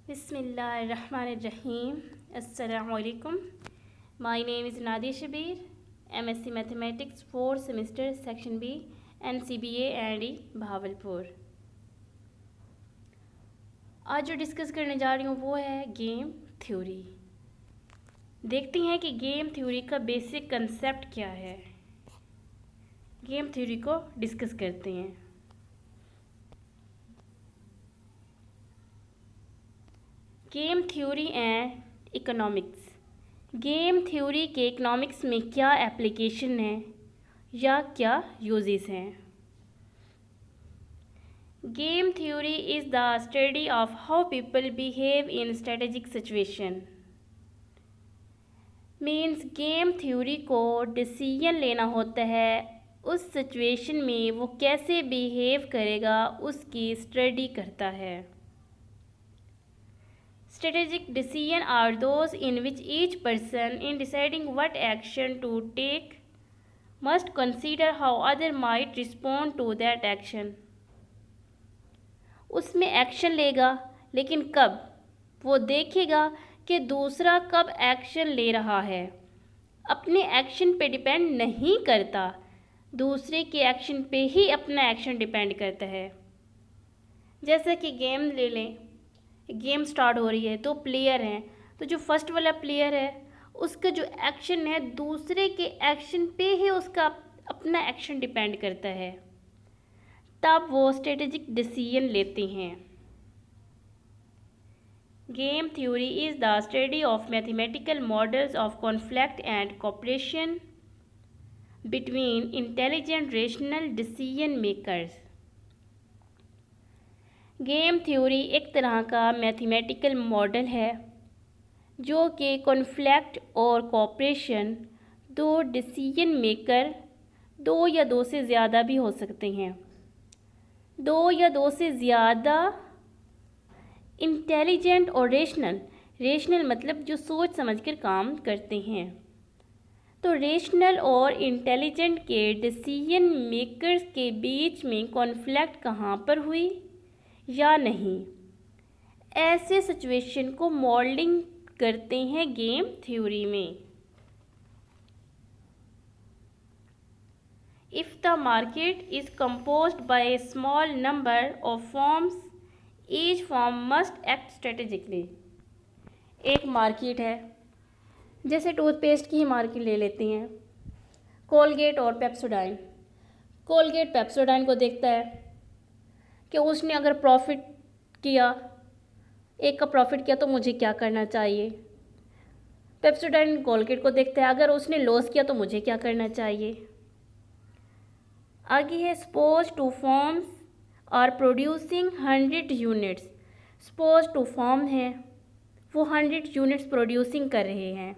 Bismillahirrahmanirrahim. Assalamu alaikum. My name is Nadia Shabir, MSc Mathematics 4th semester Section B, NCBA AND Bahawalpur. आज जो discuss करने जा रही हूँ वो है गेम थ्योरी। देखते हैं कि गेम थ्योरी का बेसिक कंसेप्ट क्या है। गेम थ्योरी को डिस्कस करते हैं। Game theory and economics. Game theory के इकोनॉमिक्स में क्या एप्लीकेशन है या क्या यूजेस हैं। Game theory is the study of how people behave in strategic situation. Means game theory को डिसीजन लेना होता है, उस सिचुएशन में वो कैसे बिहेव करेगा उसकी स्टडी करता है। Strategic decisions are those in which each person, in deciding what action to take, must consider how other might respond to that action. उसमें एक्शन लेगा, लेकिन कब? वो देखेगा कि दूसरा कब एक्शन ले रहा है। अपने एक्शन पे डिपेंड नहीं करता, दूसरे के एक्शन पे ही अपना एक्शन डिपेंड करता है। जैसे कि गेम ले लें, गेम स्टार्ट हो रही है, दो प्लेयर हैं, तो जो फर्स्ट वाला प्लेयर है उसका जो एक्शन है दूसरे के एक्शन पे ही उसका अपना एक्शन डिपेंड करता है, तब वो स्ट्रेटेजिक डिसीजन लेते हैं। Game theory is the study of mathematical models of conflict and cooperation between intelligent rational decision makers. Game theory एक तरह का मैथमेटिकल मॉडल है जो कि कॉन्फ्लिक्ट और कोऑपरेशन, दो डिसीजन मेकर, दो या दो से ज़्यादा भी हो सकते हैं, दो या दो से ज़्यादा इंटेलिजेंट और रेशनल मतलब जो सोच समझकर काम करते हैं। तो रेशनल और इंटेलिजेंट के डिसीजन मेकर्स के बीच में कॉन्फ्लिक्ट कहाँ पर हुई या नहीं, ऐसे सिचुएशन को मॉडलिंग करते हैं गेम थ्योरी में। If the market is composed bye A small number of forms, each form must act strategically. एक मार्केट है, जैसे टूथपेस्ट की ही मार्केट ले लेते हैं, कोलगेट और पेप्सोडाइन। कोलगेट पेप्सोडाइन को देखता है कि उसने अगर प्रॉफिट किया, एक का प्रॉफिट किया तो मुझे क्या करना चाहिए। पेप्सोडाइन कोलगेट को देखता है, अगर उसने लॉस किया तो मुझे क्या करना चाहिए। आगे है, suppose two firms are producing 100 units. Suppose two firm है, वो 100 यूनिट्स प्रोड्यूसिंग कर रहे हैं।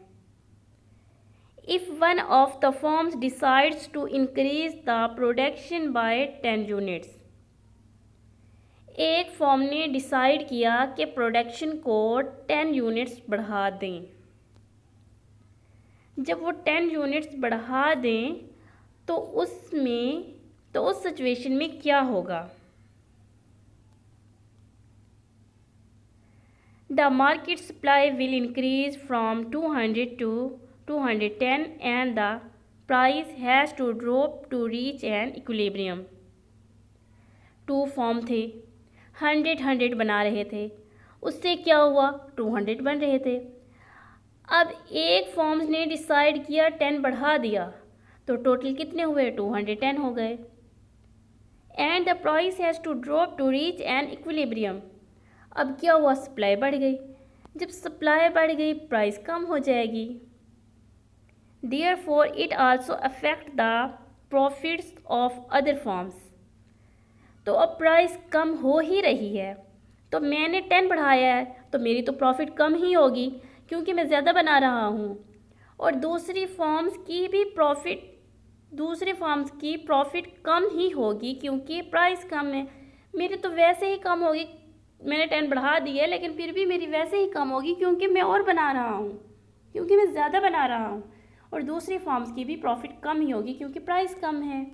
If one of the firms decides to increase the production by 10 units. एक फॉर्म ने डिसाइड किया कि प्रोडक्शन को 10 यूनिट्स बढ़ा दें। जब वो 10 यूनिट्स बढ़ा दें तो उस सिचुएशन में क्या होगा। The market supply will increase from 200 to 210 and the price has to drop to reach an equilibrium. Two firm थे, 100 बना रहे थे, उससे क्या हुआ, 200 बन रहे थे। अब एक फॉर्म्स ने डिसाइड किया 10 बढ़ा दिया, तो टोटल कितने हुए, 210 हो गए। And the price has to drop to reach an equilibrium. अब क्या हुआ, सप्लाई बढ़ गई। जब सप्लाई बढ़ गई प्राइस कम हो जाएगी। Therefore it also affect the profits of other forms. तो अब प्राइस कम हो ही रही है, तो मैंने 10 बढ़ाया है तो मेरी तो प्रॉफिट कम ही होगी क्योंकि मैं ज़्यादा बना रहा हूँ। और दूसरे फॉर्म्स की प्रॉफिट कम ही होगी क्योंकि प्राइस कम है। मेरी तो वैसे ही कम होगी, मैंने 10 बढ़ा दी है लेकिन फिर भी मेरी वैसे ही कम होगी क्योंकि मैं और बना रहा हूँ, क्योंकि मैं ज़्यादा बना रहा हूँ। और दूसरे फॉर्म्स की भी प्रॉफिट कम ही होगी क्योंकि प्राइस कम है।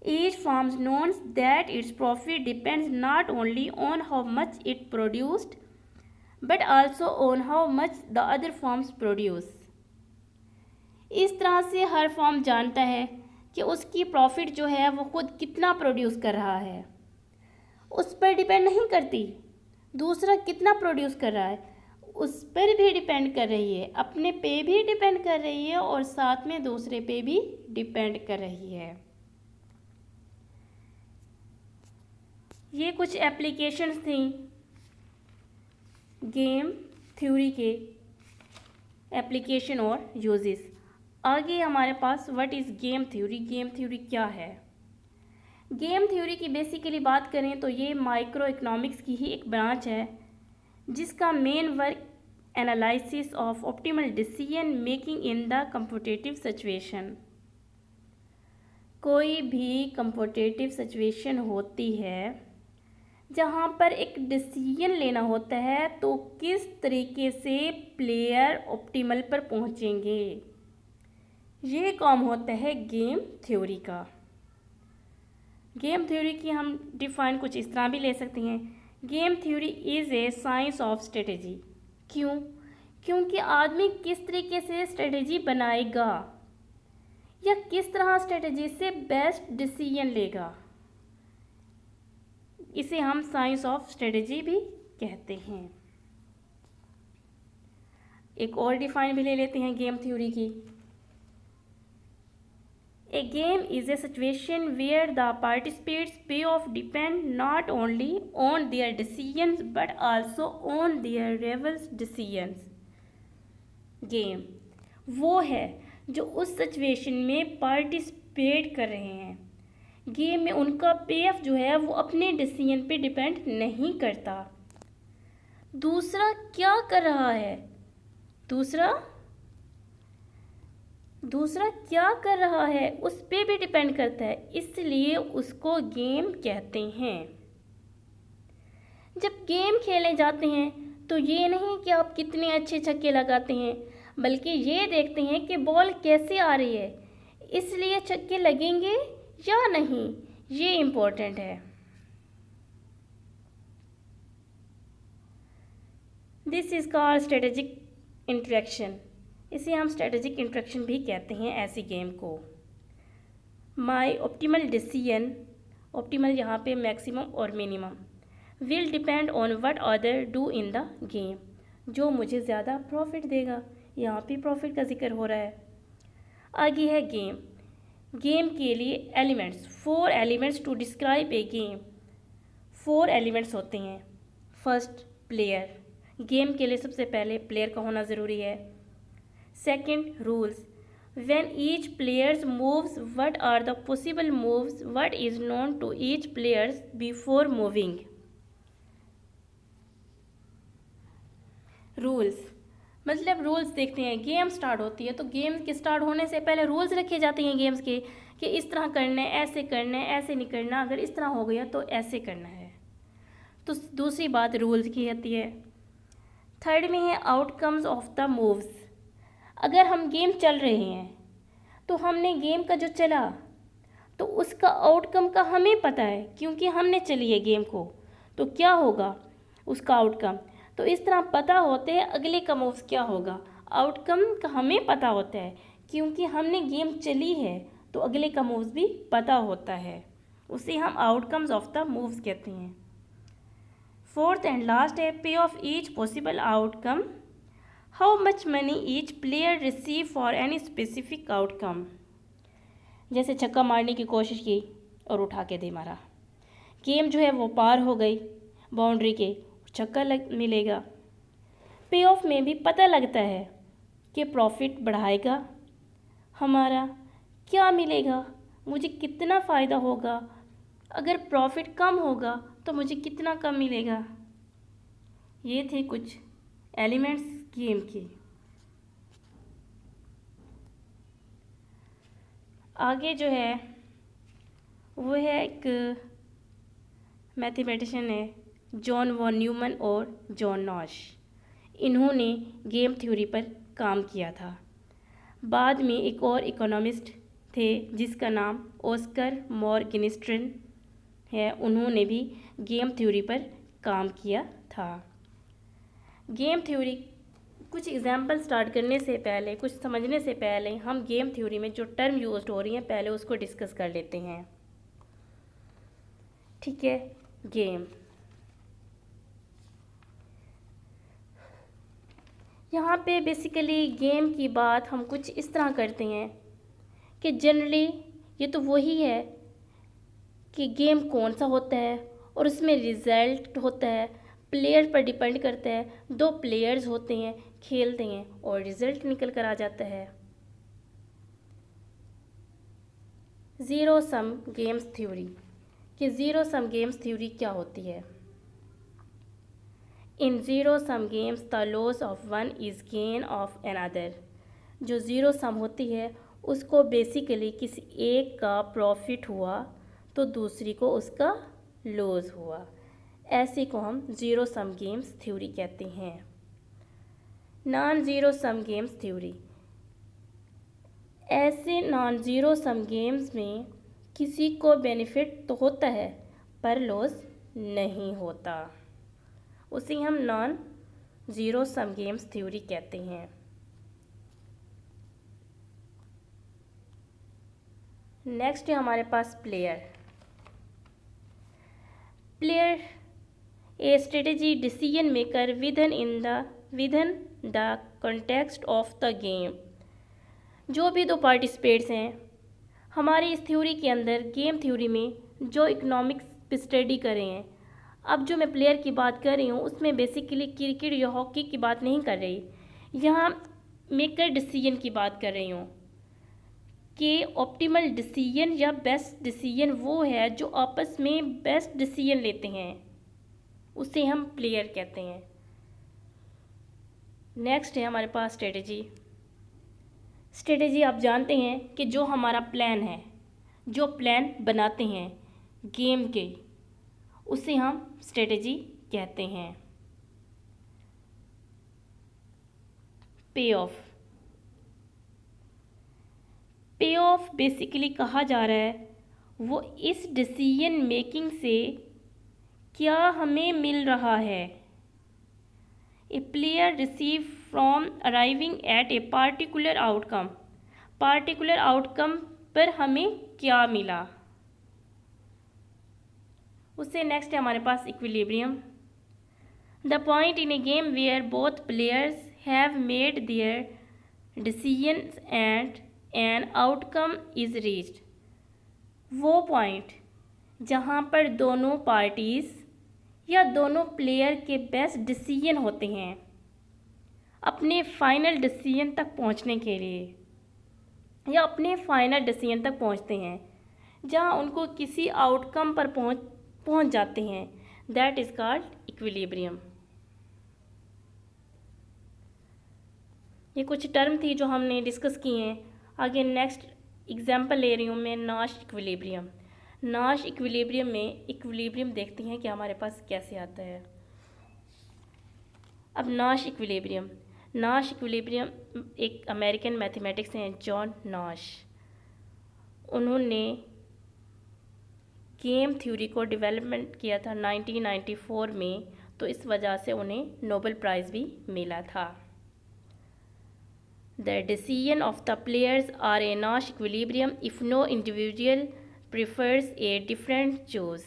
Each firm knows that its profit depends not only on how much it produced but also on how much the other firms produce. इस तरह से हर फर्म जानता है कि उसकी प्रॉफिट जो है वो खुद कितना प्रोड्यूस कर रहा है, उस पर डिपेंड नहीं करती दूसरा कितना प्रोड्यूस कर रहा है, उस पर भी डिपेंड कर रही है, अपने पे भी डिपेंड कर रही है और साथ में दूसरे पे भी डिपेंड कर रही है। ये कुछ एप्लीकेशंस थी गेम थ्योरी के एप्लीकेशन और यूजेस। आगे हमारे पास what is game theory, game theory क्या है। गेम थ्योरी की बेसिकली बात करें तो ये माइक्रो इकोनॉमिक्स की ही एक ब्रांच है जिसका main work analysis of optimal decision making in the competitive situation. कोई भी कम्पिटिटिव सिचुएशन होती है जहाँ पर एक डिसीजन लेना होता है तो किस तरीके से प्लेयर ऑप्टिमल पर पहुँचेंगे, ये काम होता है गेम थ्योरी का। गेम थ्योरी की हम डिफाइन कुछ इस तरह भी ले सकते हैं, game theory is a science of strategy. क्यों? क्योंकि आदमी किस तरीके से स्ट्रेटेजी बनाएगा या किस तरह स्ट्रेटेजी से बेस्ट डिसीजन लेगा, इसे हम साइंस ऑफ स्ट्रेटेजी भी कहते हैं। एक और डिफाइन भी ले लेते हैं गेम थ्योरी की। A game is a situation where the participants' payoff depend not only on their decisions but also on their rivals' decisions. Game वो है जो उस सिचुएशन में पार्टिसिपेट कर रहे हैं। गेम में उनका पे ऑफ जो है वो अपने डिसीजन पे डिपेंड नहीं करता। दूसरा क्या कर रहा है, दूसरा क्या कर रहा है उस पे भी डिपेंड करता है, इसलिए उसको गेम कहते हैं। जब गेम खेले जाते हैं तो ये नहीं कि आप कितने अच्छे छक्के लगाते हैं, बल्कि ये देखते हैं कि बॉल कैसे आ रही है, इसलिए छक्के लगेंगे या नहीं, ये इम्पोर्टेंट है। This is called strategic interaction. इसे हम स्ट्रेटेजिक इंटरेक्शन भी कहते हैं ऐसी गेम को। माई ऑप्टिमल डिसीजन, ऑप्टिमल यहाँ पे मैक्सिमम और minimum, will depend on what other do in the game, जो मुझे ज़्यादा प्रॉफिट देगा। यहाँ पे प्रॉफिट का जिक्र हो रहा है। आगे है गेम। गेम के लिए elements, 4 elements to describe a game. 4 elements होते हैं। फर्स्ट प्लेयर, गेम के लिए सबसे पहले प्लेयर का होना ज़रूरी है। Second rules, when each players moves what are the possible moves, what is known to each players before moving. Rules मतलब रूल्स देखते हैं, गेम स्टार्ट होती है तो गेम के स्टार्ट होने से पहले रूल्स रखे जाते हैं गेम्स के कि इस तरह करना है, ऐसे करना है, ऐसे नहीं करना, अगर इस तरह हो गया तो ऐसे करना है। तो दूसरी बात रूल्स की आती है। थर्ड में है आउटकम्स ऑफ द मूव्स। अगर हम गेम चल रहे हैं तो हमने गेम का जो चला तो उसका आउटकम का हमें पता है, क्योंकि हमने चली है गेम को, तो क्या होगा उसका आउटकम, तो इस तरह पता होते हैं अगले का मूव्स क्या होगा। आउटकम का हमें पता होता है क्योंकि हमने गेम चली है, तो अगले का मूव्स भी पता होता है, उसे हम आउटकम्स ऑफ द मूव्स कहते हैं। फोर्थ एंड लास्ट है पे of each possible outcome, how much money each player receive for any specific outcome. जैसे छक्का मारने की कोशिश की और उठा के दे मारा, गेम जो है वो पार हो गई बाउंड्री के, छक्का मिलेगा। पे ऑफ में भी पता लगता है कि प्रॉफिट बढ़ाएगा हमारा, क्या मिलेगा, मुझे कितना फ़ायदा होगा, अगर प्रॉफिट कम होगा तो मुझे कितना कम मिलेगा। ये थे कुछ एलिमेंट्स गेम के। आगे जो है वो है एक मैथमेटिशियन है जॉन वॉन न्यूमन और जॉन नॉश। इन्होंने गेम थ्योरी पर काम किया था। बाद में एक और इकोनॉमिस्ट थे जिसका नाम ऑस्कर मॉर्गेनस्टर्न है, उन्होंने भी गेम थ्योरी पर काम किया था। गेम थ्योरी, कुछ एग्जाम्पल स्टार्ट करने से पहले, कुछ समझने से पहले हम गेम थ्योरी में जो टर्म यूज हो रही हैं पहले उसको डिस्कस कर लेते हैं। ठीक है, गेम। यहाँ पे बेसिकली गेम की बात हम कुछ इस तरह करते हैं कि जनरली ये तो वही है कि गेम कौन सा होता है और उसमें रिज़ल्ट होता है, प्लेयर पर डिपेंड करता है, दो प्लेयर्स होते हैं, खेलते हैं और रिज़ल्ट निकल कर आ जाता है। ज़ीरो सम गेम्स थ्योरी, कि ज़ीरो सम गेम्स थ्योरी क्या होती है। In zero sum games the loss of one is gain of another. जो ज़ीरो सम होती है उसको बेसिकली किसी एक का प्रॉफिट हुआ तो दूसरी को उसका लॉस हुआ, ऐसे को हम ज़ीरो सम गेम्स थ्योरी कहते हैं। Non zero sum games theory, ऐसे नॉन ज़ीरो सम गेम्स में किसी को बेनिफिट तो होता है पर लॉस नहीं होता, उसे हम non zero sum games theory कहते हैं। नेक्स्ट है हमारे पास player. Player a strategy decision maker within the context of the game. जो भी दो पार्टिसिपेट्स हैं हमारी इस थ्योरी के अंदर, गेम थ्योरी में जो इकोनॉमिक्स स्टडी कर रहे हैं, अब जो मैं प्लेयर की बात कर रही हूँ उसमें बेसिकली क्रिकेट या हॉकी की बात नहीं कर रही, यहाँ मेकर डिसीजन की बात कर रही हूँ कि ऑप्टिमल डिसीजन या बेस्ट डिसीजन वो है जो आपस में बेस्ट डिसीजन लेते हैं, उसे हम प्लेयर कहते हैं। नेक्स्ट है हमारे पास स्ट्रेटेजी। स्ट्रेटेजी आप जानते हैं कि जो हमारा प्लान है, जो प्लान बनाते हैं गेम के, उसे हम स्ट्रेटेजी कहते हैं। पे ऑफ, पे ऑफ बेसिकली कहा जा रहा है वो इस डिसीजन मेकिंग से क्या हमें मिल रहा है। A player receive from arriving at a particular outcome, particular outcome पर हमें क्या मिला, उससे नेक्स्ट है हमारे पास equilibrium. The point in a game where both players have made their decisions and an outcome is reached. वो पॉइंट जहाँ पर दोनों पार्टीज़ या दोनों प्लेयर के बेस्ट डिसीजन होते हैं अपने फाइनल डिसीजन तक पहुंचने के लिए, या अपने फाइनल डिसीजन तक पहुंचते हैं, जहां उनको किसी आउटकम पर पहुंच जाते हैं, दैट इज़ कॉल्ड इक्विलिब्रियम। ये कुछ टर्म थी जो हमने डिस्कस की हैं। आगे नेक्स्ट एग्जांपल ले रही हूँ मैं, नॉश इक्विलिब्रियम। नॉश इक्विलिब्रियम में इक्विलिब्रियम देखते हैं कि हमारे पास कैसे आता है। अब नॉश इक्विलिब्रियम, नॉश इक्विलिब्रियम एक अमेरिकन मैथमेटिक्स हैं जॉन नॉश, उन्होंने गेम थ्योरी को डेवलपमेंट किया था 1994 में, तो इस वजह से उन्हें नोबेल प्राइज़ भी मिला था। The decision of the players are a Nash equilibrium if no individual prefers a different choose.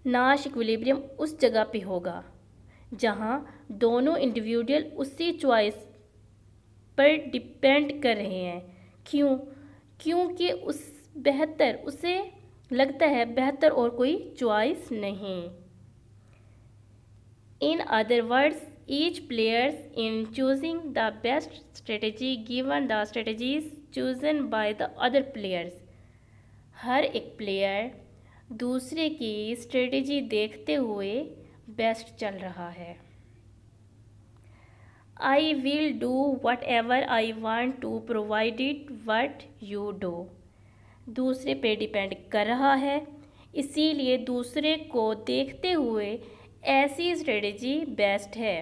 Nash equilibrium उस जगह पे होगा जहाँ दोनों इंडिविजुअल उसी चॉइस पर डिपेंड कर रहे हैं। क्यों? क्योंकि उसे लगता है बेहतर और कोई चॉइस नहीं। In other words, each players in choosing the best strategy given the strategies chosen by the other players. हर एक प्लेयर दूसरे की स्ट्रेटेजी देखते हुए बेस्ट चल रहा है। I will do whatever I want to provided what you do. दूसरे पे डिपेंड कर रहा है, इसीलिए दूसरे को देखते हुए ऐसी स्ट्रेटेजी बेस्ट है।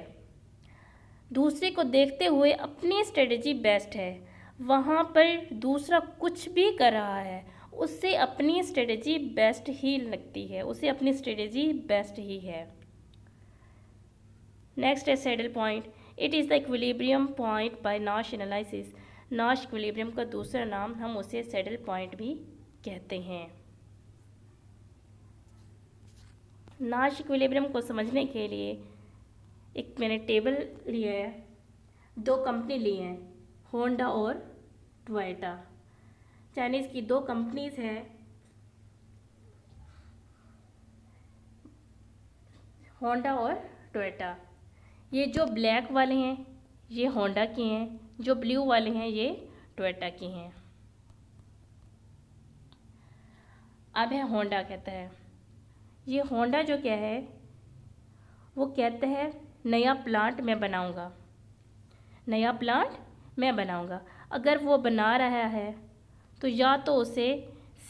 दूसरे को देखते हुए अपनी स्ट्रेटेजी बेस्ट है। वहाँ पर दूसरा कुछ भी कर रहा है, उससे अपनी स्ट्रेटजी बेस्ट ही लगती है, उसे अपनी स्ट्रेटजी बेस्ट ही है। नेक्स्ट है saddle point. It is the equilibrium point by नाश एनालिसिस। नाश इक्विलिब्रियम का दूसरा नाम हम उसे सैडल पॉइंट भी कहते हैं। नाश इक्विलिब्रियम को समझने के लिए एक मैंने टेबल लिया है, दो कंपनी ली हैं, होंडा और टोयोटा। चाइनीज़ की दो कंपनीज हैं, होंडा और टोयोटा। ये जो ब्लैक वाले हैं ये होंडा के हैं, जो ब्लू वाले हैं ये टोयोटा के हैं। अब है होंडा कहता है, ये होंडा जो क्या है वो कहता है नया प्लांट मैं बनाऊंगा, नया प्लांट मैं बनाऊंगा। अगर वो बना रहा है तो या तो उसे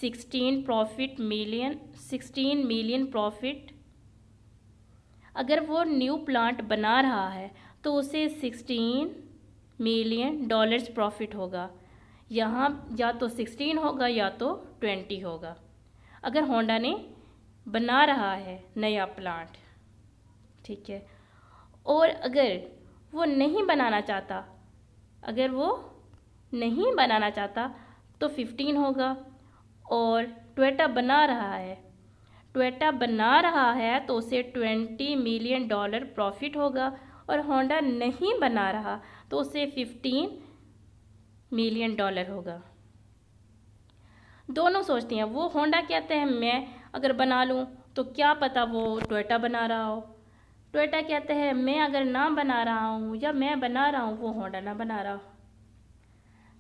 16 मिलियन प्रॉफिट, अगर वो न्यू प्लांट बना रहा है तो उसे $16 मिलियन प्रॉफिट होगा। यहाँ या तो 16 होगा या तो 20 होगा अगर होंडा ने बना रहा है नया प्लांट, ठीक है। और अगर वो नहीं बनाना चाहता, अगर वो नहीं बनाना चाहता तो 15 होगा। और टोयोटा बना रहा है, टोयोटा बना रहा है तो उसे $20 मिलियन प्रॉफिट होगा। और होंडा नहीं बना रहा तो उसे $15 मिलियन होगा। दोनों सोचते हैं, वो होंडा कहते हैं मैं अगर बना लूँ तो क्या पता वो टोयोटा बना रहा हो, टोयोटा कहते हैं मैं अगर ना बना रहा हूँ या मैं बना रहा हूँ वो होंडा ना बना रहा हो।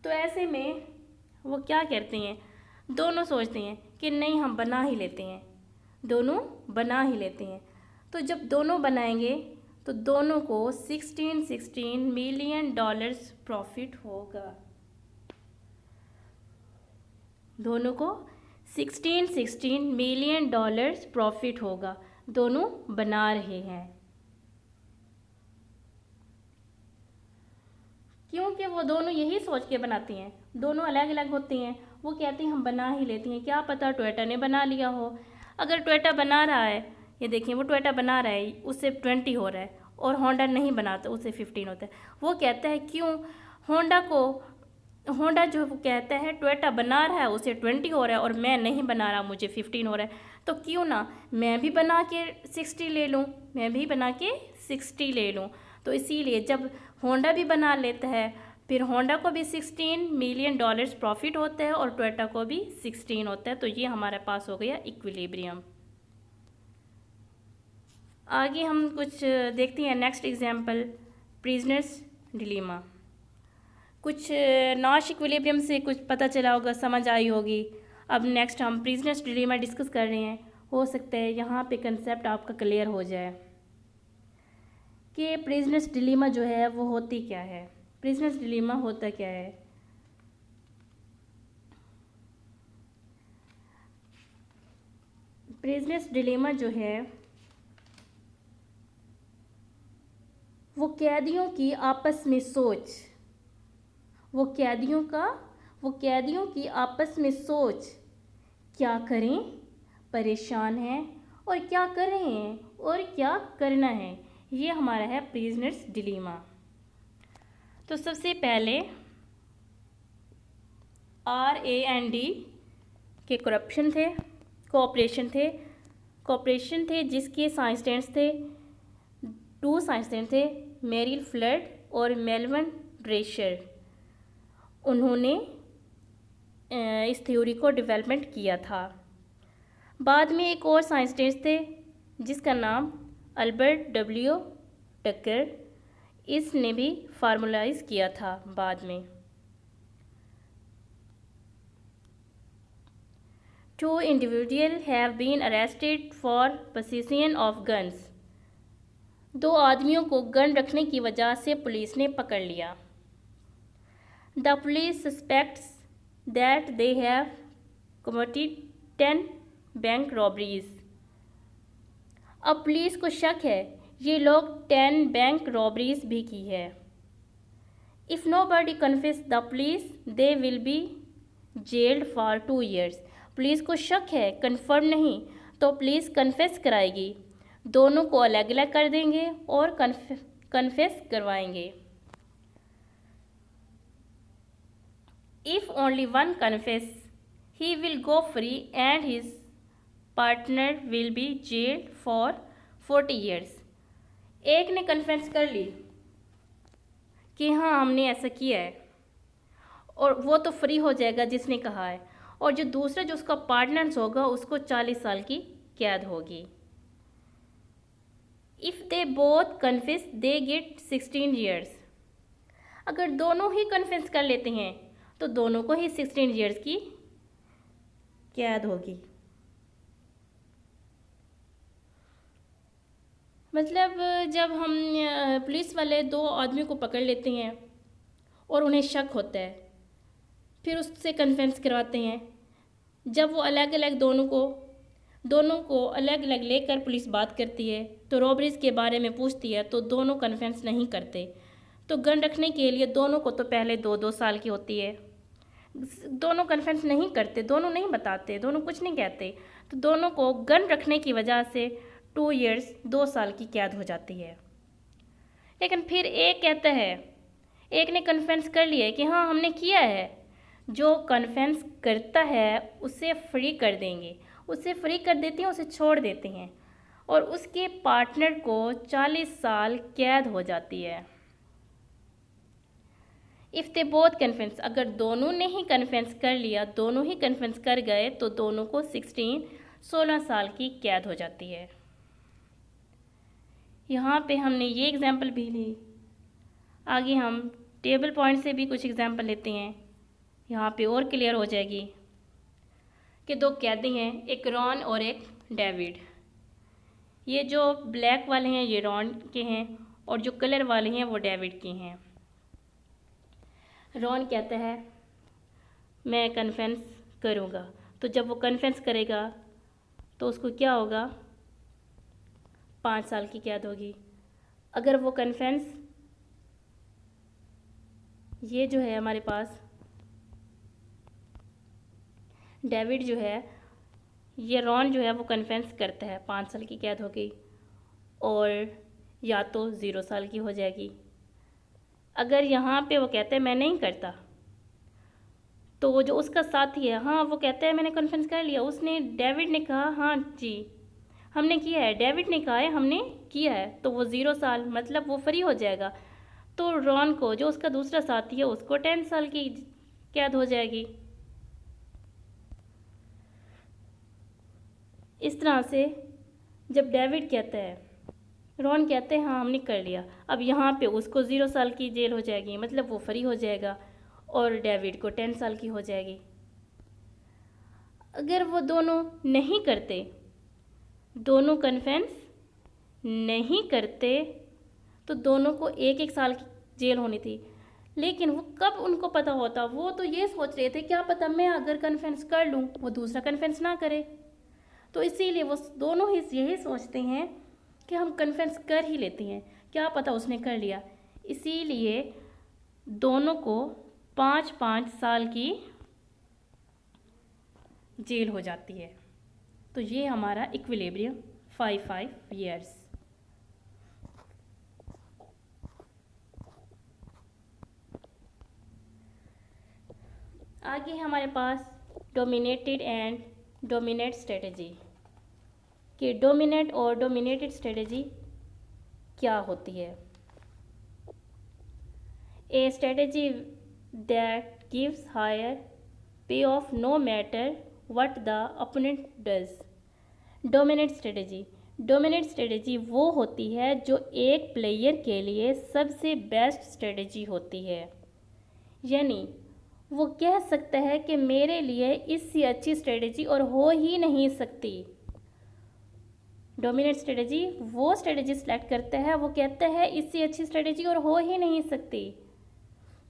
तो ऐसे में वो क्या करते हैं, दोनों सोचते हैं कि नहीं हम बना ही लेते हैं, दोनों बना ही लेते हैं। तो जब दोनों बनाएंगे तो दोनों को 16 मिलियन प्रॉफिट होगा। दोनों को 16 मिलियन प्रॉफिट होगा, दोनों बना रहे हैं। क्योंकि वो दोनों यही सोच के बनाती हैं, दोनों अलग अलग होती हैं। वो कहती हैं हम बना ही लेती हैं, क्या पता टोयोटा ने बना लिया हो। अगर टोयोटा बना रहा है, ये देखिए वो टोयोटा बना रहा है उससे 20 हो रहा है और होंडा नहीं बनाता उससे 15 होता है। वो कहता है क्यों होंडा जो कहता है टोयोटा बना रहा है उसे 20 हो रहा है और मैं नहीं बना रहा मुझे 15 हो रहा है, तो क्यों ना मैं भी बना के 60 ले लूँ, मैं भी बना के 60 ले लूँ। तो इसीलिए जब होंडा भी बना लेता है फिर होंडा को भी 16 मिलियन प्रॉफिट होता है और टोयोटा को भी 16 होता है। तो ये हमारे पास हो गया इक्विलिब्रियम। आगे हम कुछ देखते हैं नेक्स्ट एग्जांपल, प्रिजनर्स डिलीमा। कुछ नॉश इक्विलिब्रियम से कुछ पता चला होगा, समझ आई होगी। अब नेक्स्ट हम प्रिजनर्स डिलीमा डिस्कस कर रहे हैं। हो सकता है यहाँ पे कंसेप्ट आपका क्लियर हो जाए कि प्रिजनर्स डिलीमा जो है वो होती क्या है, प्रिजनर्स डिलीमा होता क्या है। प्रिजनर्स डिलीमा जो है वो कैदियों की आपस में सोच, वो कैदियों की आपस में सोच, क्या करें, परेशान हैं और क्या कर रहे हैं और क्या करना है, ये हमारा है प्रिजनर्स डिलीमा। तो सबसे पहले RAND के कोऑपरेशन थे जिसके साइंटिस्ट थे, 2 साइंटिस्ट थे, मेरिल फ्लड और मेलविन ड्रेशर। उन्होंने इस थ्योरी को डेवलपमेंट किया था। बाद में एक और साइंटिस्ट थे जिसका नाम अल्बर्ट W. टकर, इसने भी फार्मलाइज किया था बाद में। 2 individuals have been arrested for possession of guns. 2 आदमियों को गन रखने की वजह से पुलिस ने पकड़ लिया। The police suspects that they have committed 10 bank robberies. अब पुलिस को शक है ये लोग 10 बैंक रॉबरीज भी की है। If nobody confess the police, they will be jailed for 2 years. Police को शक है, कन्फर्म नहीं, तो पुलिस कन्फेस कराएगी, दोनों को अलग अलग कर देंगे और कन्फेस करवाएंगे. If only one confess, he will go free and his partner will be jailed for 40 years. एक ने कन्फेस कर ली कि हाँ हमने ऐसा किया है, और वो तो फ्री हो जाएगा जिसने कहा है, और जो दूसरा जो उसका पार्टनर होगा उसको 40 साल की कैद होगी. If they both confess they get 16 years. अगर दोनों ही कन्फेस कर लेते हैं तो दोनों को ही 16 years की कैद होगी. मतलब जब हम पुलिस वाले दो आदमी को पकड़ लेते हैं और उन्हें शक होता है, फिर उससे कन्फेस करवाते हैं. जब वो अलग अलग दोनों को अलग अलग लेकर पुलिस बात करती है तो रॉबरीज के बारे में पूछती है, तो दोनों कन्फेस नहीं करते. तो गन रखने के लिए दोनों को तो पहले 2-2 साल की होती है. दोनों कन्फेस नहीं करते, दोनों नहीं बताते, दोनों कुछ नहीं कहते, तो दोनों को गन रखने की वजह से 2 years 2 साल की कैद हो जाती है. लेकिन फिर एक कहता है, एक ने कन्फेस कर लिया कि हाँ हमने किया है. जो कन्फेस करता है उसे फ्री कर देंगे, उसे फ्री कर देते हैं, उसे छोड़ देते हैं, और उसके पार्टनर को 40 साल कैद हो जाती है. इफ़ दे बोथ कन्फेस, अगर दोनों ने ही कन्फेस कर लिया, दोनों ही कन्फेस कर गए, तो दोनों को 16 साल की कैद हो जाती है. यहाँ पे हमने ये एग्जाम्पल भी ली. आगे हम टेबल पॉइंट से भी कुछ एग्जाम्पल लेते हैं. यहाँ पे और क्लियर हो जाएगी कि दो कैदी हैं, एक रॉन और एक डेविड. ये जो ब्लैक वाले हैं ये रॉन के हैं, और जो कलर वाले हैं वो डेविड के हैं. रॉन कहता है मैं कन्फेस करूँगा, तो जब वो कन्फेस करेगा तो उसको क्या होगा, 5 साल की कैद होगी. अगर वो कन्फेस, ये जो है हमारे पास डेविड जो है, ये रॉन जो है वो कन्फेस करता है, 5 साल की कैद हो गई, और या तो 0 साल की हो जाएगी. अगर यहाँ पे वो कहता है मैं नहीं करता, तो वो जो उसका साथी है, हाँ वो कहता है मैंने कन्फेस कर लिया, उसने डेविड ने कहा हाँ जी हमने किया है, डेविड ने कहा है हमने किया है, तो वो 0 साल मतलब वो फ्री हो जाएगा. तो रॉन को जो उसका दूसरा साथी है उसको 10 साल की कैद हो जाएगी. इस तरह से जब डेविड कहता है, रॉन कहते हैं हाँ हमने कर लिया, अब यहाँ पे उसको 0 साल की जेल हो जाएगी, मतलब वो फ्री हो जाएगा, और डेविड को 10 साल की हो जाएगी. अगर वो दोनों नहीं करते, दोनों कन्फेस नहीं करते, तो दोनों को 1-1 साल की जेल होनी थी. लेकिन वो कब उनको पता होता, वो तो ये सोच रहे थे क्या पता मैं अगर कन्फेस कर लूँ वो दूसरा कन्फेस ना करे, तो इसीलिए वो दोनों ही यही सोचते हैं कि हम कन्फेस कर ही लेते हैं, क्या पता उसने कर लिया. इसीलिए दोनों को 5-5 साल की जेल हो जाती है. तो ये हमारा इक्विलिब्रियम 5-5 years. आगे हमारे पास डोमिनेटेड एंड डोमिनेट स्ट्रेटजी, कि डोमिनेट और डोमिनेटेड स्ट्रेटजी क्या होती है. A strategy that gives higher payoff no matter what the opponent does. Dominate strategy वो होती है जो एक प्लेयर के लिए सबसे बेस्ट स्ट्रेटजी होती है. यानी वो कह सकता है कि मेरे लिए इससे अच्छी स्ट्रेटजी और हो ही नहीं सकती. डोमिनेट स्ट्रेटजी वो स्ट्रेटजी सेलेक्ट करता है, वो कहता है इससे अच्छी स्ट्रेटजी और हो ही नहीं सकती.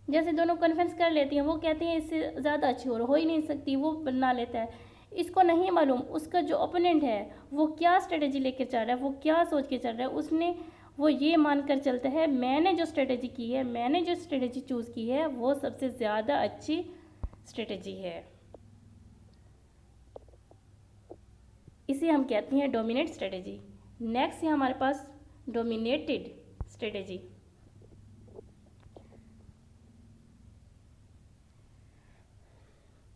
जैसे दोनों कन्फेस कर लेती हैं, वो कहते हैं इससे ज़्यादा अच्छी और हो ही नहीं सकती, वो बना लेता है. इसको नहीं मालूम उसका जो ओपोनेंट है वो क्या स्ट्रेटजी लेकर चल रहा है, वो क्या सोच के चल रहा है, उसने वो ये मानकर चलता है मैंने जो स्ट्रेटेजी की है, मैंने जो स्ट्रेटेजी चूज़ की है वो सबसे ज़्यादा अच्छी स्ट्रेटेजी है। इसे हम कहते हैं डोमिनेट स्ट्रेटेजी। नेक्स्ट है हमारे पास dominated strategy.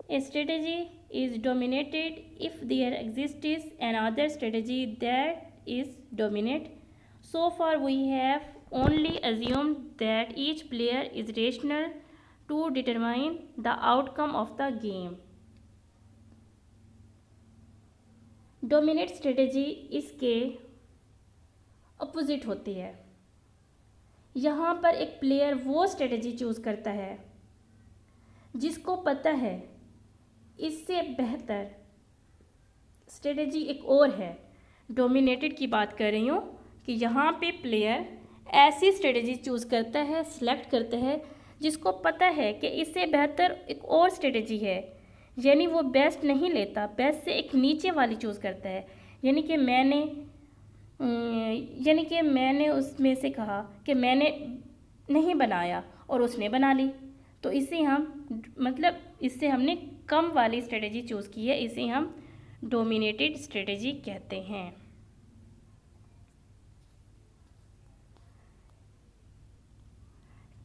A strategy is dominated if there exists another strategy that is dominant. So far we have only assumed that each player is rational to determine the outcome of the game. Dominate strategy इसके opposite होती है। यहाँ पर एक player वो strategy choose करता है जिसको पता है इससे बेहतर स्ट्रेटेजी एक और है। डोमिनेटेड की बात कर रही हूँ कि यहाँ पे प्लेयर ऐसी स्ट्रेटेजी चूज़ करता है, सिलेक्ट करता है जिसको पता है कि इससे बेहतर एक और स्ट्रेटेजी है, यानी वो बेस्ट नहीं लेता, बेस्ट से एक नीचे वाली चूज़ करता है। यानी कि मैंने उसमें से कहा कि मैंने नहीं बनाया और उसने बना ली, तो इसे इससे हमने कम वाली स्ट्रेटेजी चूज़ की है, इसे हम डोमिनेटेड स्ट्रेटेजी कहते हैं।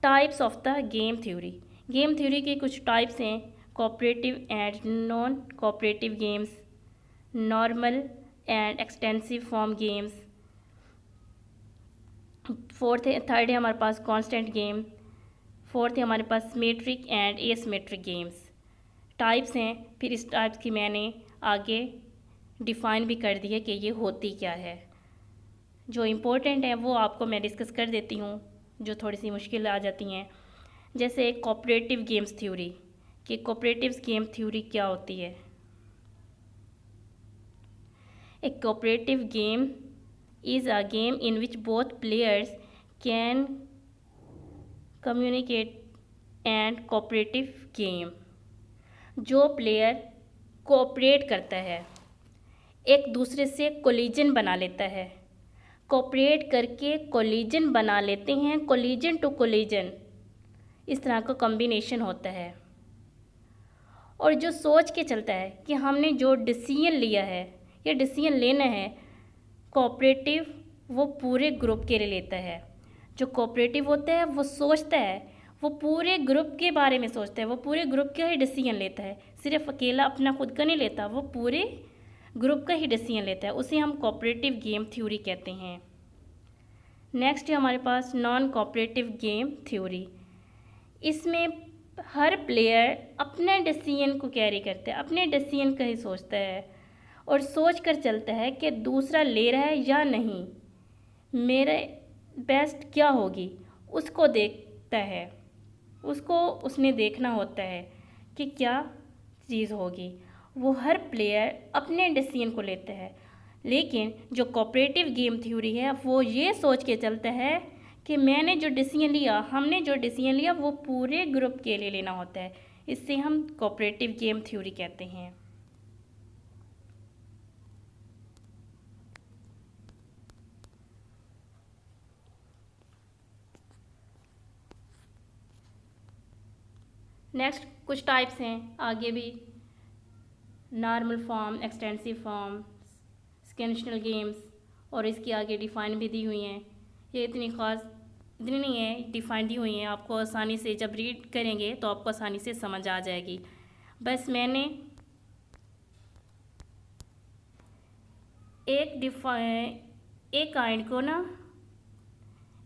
Types of the game theory. Game theory के कुछ टाइप्स हैं, cooperative and non cooperative games, normal and extensive form games. Third है हमारे पास कांस्टेंट गेम। फोर्थ है हमारे पास symmetric and asymmetric games. Types हैं, फिर इस टाइप्स की मैंने आगे डिफ़ाइन भी कर दी है कि ये होती क्या है। जो इम्पोर्टेंट है वो आपको मैं डिस्कस कर देती हूँ, जो थोड़ी सी मुश्किल आ जाती हैं। जैसे कोऑपरेटिव गेम्स थ्योरी, कि कोऑपरेटिव गेम थ्योरी क्या होती है। एक cooperative game is a game in which both players can communicate and cooperative game। जो प्लेयर कोऑपरेट करता है, एक दूसरे से कोलिजन बना लेता है, कोऑपरेट करके कोलिजन बना लेते हैं, कोलिजन टू कोलिजन, इस तरह का कॉम्बिनेशन होता है। और जो सोच के चलता है कि हमने जो डिसीजन लिया है या डिसीजन लेना है, कोऑपरेटिव वो पूरे ग्रुप के लिए लेता है। जो कोऑपरेटिव होता है वो सोचता है, वो पूरे ग्रुप के बारे में सोचता है, वो पूरे ग्रुप का ही डिसीजन लेता है, सिर्फ अकेला अपना खुद का नहीं लेता, वो पूरे ग्रुप का ही डिसीजन लेता है, उसे हम कोऑपरेटिव गेम थ्योरी कहते हैं। नेक्स्ट है हमारे पास नॉन कोऑपरेटिव गेम थ्योरी। इसमें हर प्लेयर अपने डिसीजन को कैरी करता है, अपने डिसीजन का ही सोचता है और सोच कर चलता है कि दूसरा ले रहा है या नहीं, मेरे बेस्ट क्या होगी, उसको देखता है, उसने देखना होता है कि क्या चीज़ होगी। वो हर प्लेयर अपने डिसीजन को लेता है। लेकिन जो कोऑपरेटिव गेम थ्योरी है वो ये सोच के चलता है कि मैंने जो डिसीजन लिया, हमने जो डिसीजन लिया वो पूरे ग्रुप के लिए लेना होता है, इससे हम कोऑपरेटिव गेम थ्योरी कहते हैं। नेक्स्ट कुछ टाइप्स हैं आगे भी, normal form, extensive form, sequential games, और इसकी आगे डिफ़ाइन भी दी हुई हैं। ये इतनी नहीं है, डिफ़ाइन दी हुई हैं, आपको आसानी से जब रीड करेंगे तो आपको आसानी से समझ आ जाएगी। बस मैंने एक काइंड को ना,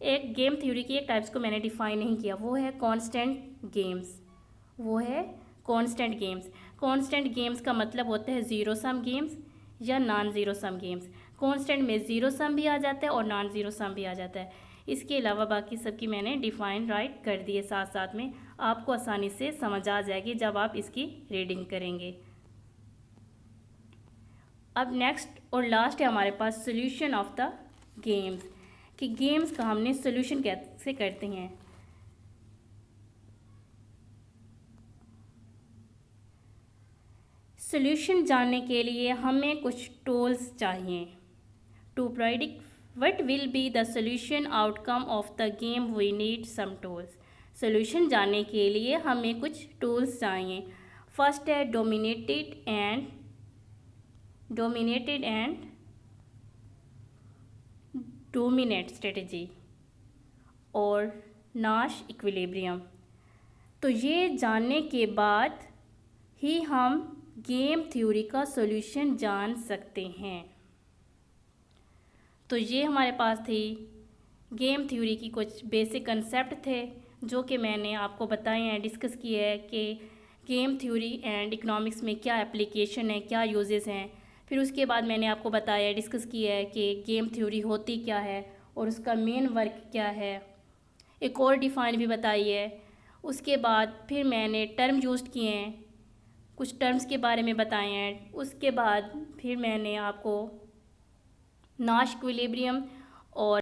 एक गेम थ्योरी की एक टाइप्स को मैंने डिफ़ाइन नहीं किया, वो है कांस्टेंट गेम्स। वो है कांस्टेंट गेम्स। कांस्टेंट गेम्स का मतलब होता है ज़ीरो सम गेम्स या non zero sum games. Constant में ज़ीरो सम भी आ जाता है और नॉन ज़ीरो सम भी आ जाता है। इसके अलावा बाकी सबकी मैंने डिफ़ाइन राइट कर दी है, साथ साथ में आपको आसानी से समझ आ जाएगी जब आप इसकी रीडिंग करेंगे। अब नेक्स्ट और लास्ट है हमारे पास सोल्यूशन ऑफ द गेम्स, कि गेम्स का हमने सोल्यूशन कैसे करते हैं। सोल्यूशन जानने के लिए हमें कुछ टूल्स चाहिए to predict What will be the solution outcome of the game? We need some tools. Solution जानने के लिए हमें कुछ tools चाहिए. फर्स्ट है dominated and dominate strategy और नाश इक्विलिब्रियम. तो ये जानने के बाद ही हम गेम थ्योरी का सॉल्यूशन जान सकते हैं. तो ये हमारे पास थी गेम थ्योरी की कुछ बेसिक कंसेप्ट थे जो कि मैंने आपको बताए हैं, डिस्कस किए हैं कि गेम थ्योरी एंड इकोनॉमिक्स में क्या एप्लीकेशन है, क्या यूजेस हैं. फिर उसके बाद मैंने आपको बताया, डिस्कस किया है कि गेम थ्योरी होती क्या है और उसका मेन वर्क क्या है. एक और डिफ़ाइन भी बताई है. उसके बाद फिर मैंने टर्म यूज़ किए हैं, कुछ टर्म्स के बारे में बताए हैं. उसके बाद फिर मैंने आपको नाश इक्विलिब्रियम